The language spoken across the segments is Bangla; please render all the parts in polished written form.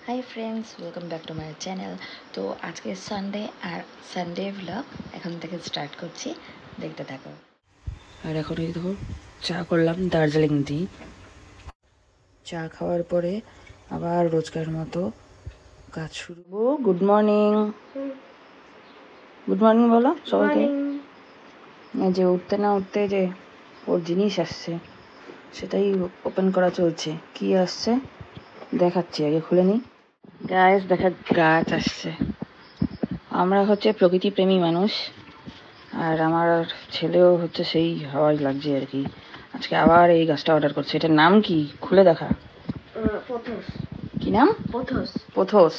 Hi friends, welcome back to my channel. তো আজকে সানডে আর সানডে ব্লগ এখন থেকে স্টার্ট করছি, দেখতে থাকো। আর এখন এই দেখো চা করলাম দার্জিলিং টি। চা খাওয়ার পরে আবার রোজকার মতো কাজ শুরু। গুড মর্নিং, গুড মর্নিং বলো সবাইকে। যে উঠতে না উঠতে যে ওর জিনিস আসছে সেটাই ওপেন করা চলছে। কি আসছে দেখাচ্ছি, আগে খুলে নিই। গাছ দেখা, গাছ আসছে। আমরা হচ্ছে প্রকৃতি প্রেমী মানুষ, আর আমার ছেলেও হচ্ছে সেই হাওয়াই লাগছে আর কি। আজকে আবার এই গাছটা অর্ডার করছে। এটার নাম কি খুলে দেখা? কি নাম? পোথোস।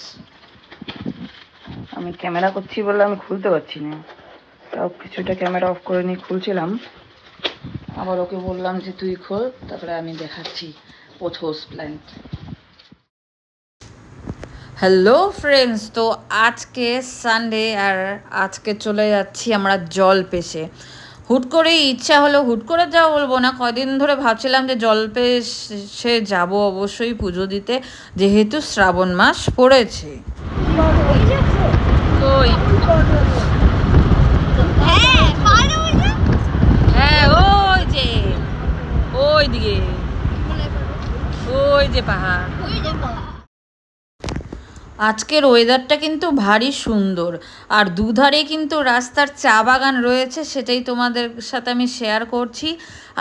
আমি ক্যামেরা করছি বলে আমি খুলতে পারছি না, তাও কিছুটা ক্যামেরা অফ করে নিয়ে খুলছিলাম। আবার ওকে বললাম যে তুই খোল, তারপরে আমি দেখাচ্ছি পোথোস প্ল্যান্ট। হ্যালো ফ্রেন্ডস, তো আজকে সানডে আর আজকে চলে যাচ্ছি আমরা জলপেশে। হুট করেই ইচ্ছা হলো, হুট করে যাওয়া বলবো না, কয়দিন ধরে ভাবছিলাম যে জলপেশে যাব অবশ্যই পুজো দিতে, যেহেতু শ্রাবণ মাস পড়েছে। হ্যাঁ, ওই যে ওই দিকে, ওই যে পাহাড়। আজকের ওয়েদারটা কিন্তু ভারী সুন্দর, আর দুধারে কিন্তু রাস্তার চা বাগান রয়েছে, সেটাই তোমাদের সাথে আমি শেয়ার করছি।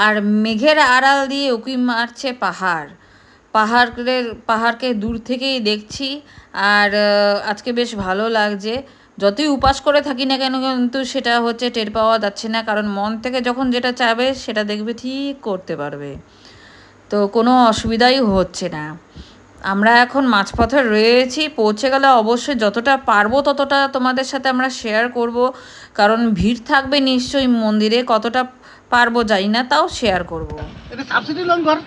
আর মেঘের আড়াল দিয়ে উঁকি মারছে পাহাড়। পাহাড়কে দূর থেকেই দেখছি। আর আজকে বেশ ভালো লাগছে। যতই উপাস করে থাকি না কেন, কিন্তু সেটা হচ্ছে টের পাওয়া যাচ্ছে না, কারণ মন থেকে যখন যেটা চাবে সেটা দেখবে ঠিক করতে পারবে। তো কোনো অসুবিধাই হচ্ছে না। আমরা এখন মাঝপথে রয়েছি, পৌঁছে গেলে অবশ্যই যতটা পারবো ততটা তোমাদের সাথে আমরা শেয়ার করব, কারণ ভিড় থাকবে নিশ্চয়ই মন্দিরে। কতটা পারবো জানি না, তাও শেয়ার করব। এটা সাবসিডি লোন কর।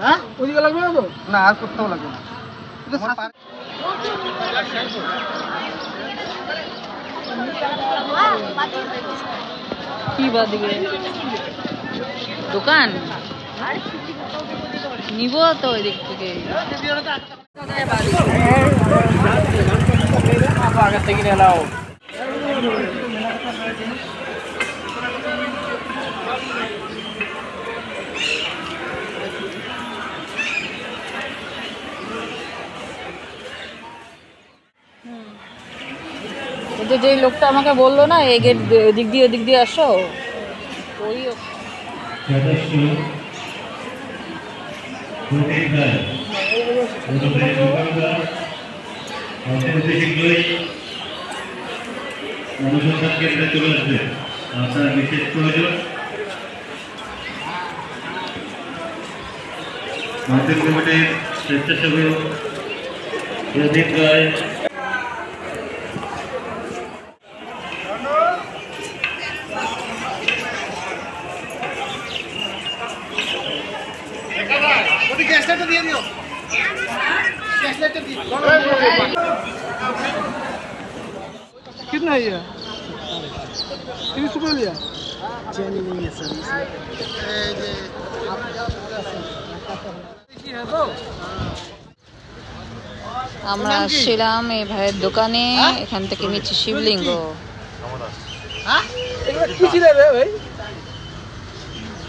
হ্যাঁ ওইদিকে লাগবে না তো? না, আর করতেও লাগবে না। কি বাদিকে দোকান নিব তো ওই দিক থেকে। আগে থেকে এলাও। যে লোকটা আমাকে বললো না এই গেট দিক দিয়ে ওদিক দিয়ে আসো, ওই অনুসন্ধান কেন্দ্রে চলে আসবে। আপনার বিশেষ প্রয়োজন মার্কেট কমিটির স্বেচ্ছাসেবী প্রদীপ রায়। कैशलेट दिए दियो, कैशलेट दिए। कितना है ये? 30 रुपये लिया। चैनी नहीं है सर इसमें। আমরা আসছিলাম এই ভাইয়ের দোকানে, এখান থেকে নিচ্ছি শিবলিঙ্গ। হ্যাঁ এগুলো কি ছিল রে ভাই?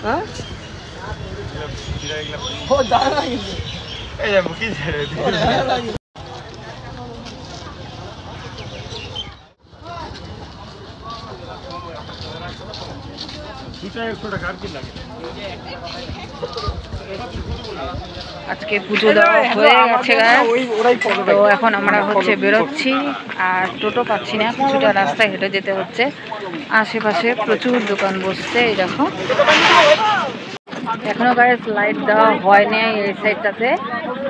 হ্যাঁ ও দাঁড়া লাগিছে, এই যে মুখি ছেড়ে দিই। আজকে পুজো দেওয়া হয়ে গেছে গাইস। তো এখন আমরা হচ্ছে বেরোচ্ছি, আর টোটো পাচ্ছি না, কিছুটা রাস্তায় হেঁটে যেতে হচ্ছে। আশেপাশে প্রচুর দোকান বসছে, এই দেখো। এখনো গাইস লাইট দেওয়া হয়নি এই সাইডটাতে,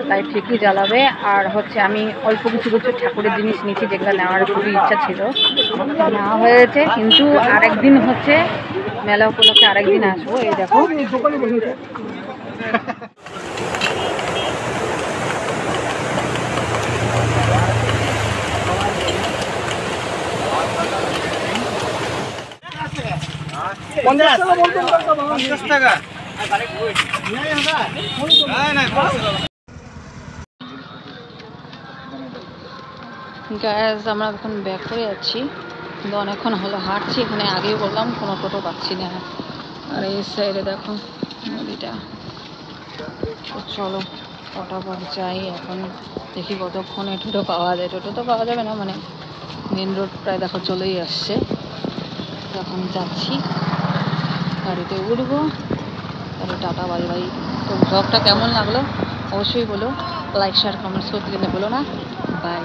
লাইট ঠিকই জ্বালাবে। আর হচ্ছে আমি অল্প কিছু ঠাকুরের জিনিস নিচ্ছি, যেগুলো নেওয়ার খুবই ইচ্ছা ছিল, নেওয়া হয়েছে। কিন্তু আরেকদিন হচ্ছে মেলা উপলক্ষে আরেকদিন আসবো। এই দেখো টাকা। গ্যাস আমরা এখন ব্যাক করে যাচ্ছি, কিন্তু অনেকক্ষণ হলো হাঁটছি। এখানে আগেই বললাম কোনো টোটো পাচ্ছি না। আর এই সাইডে দেখো নদীটা। তো চলো ফটাফট যাই এখন, দেখি কতক্ষণে টোটো পাওয়া যায়। টোটো তো পাওয়া যাবে না, মানে মেন রোড প্রায় দেখো চলেই আসছে। এখন যাচ্ছি, গাড়িতে উঠবো, তাহলে টাটা বাই বাই। তো ব্লগটা কেমন লাগলো অবশ্যই বলো, লাইক শেয়ার কমেন্টস করতে কিন্তু বলো না। বাই।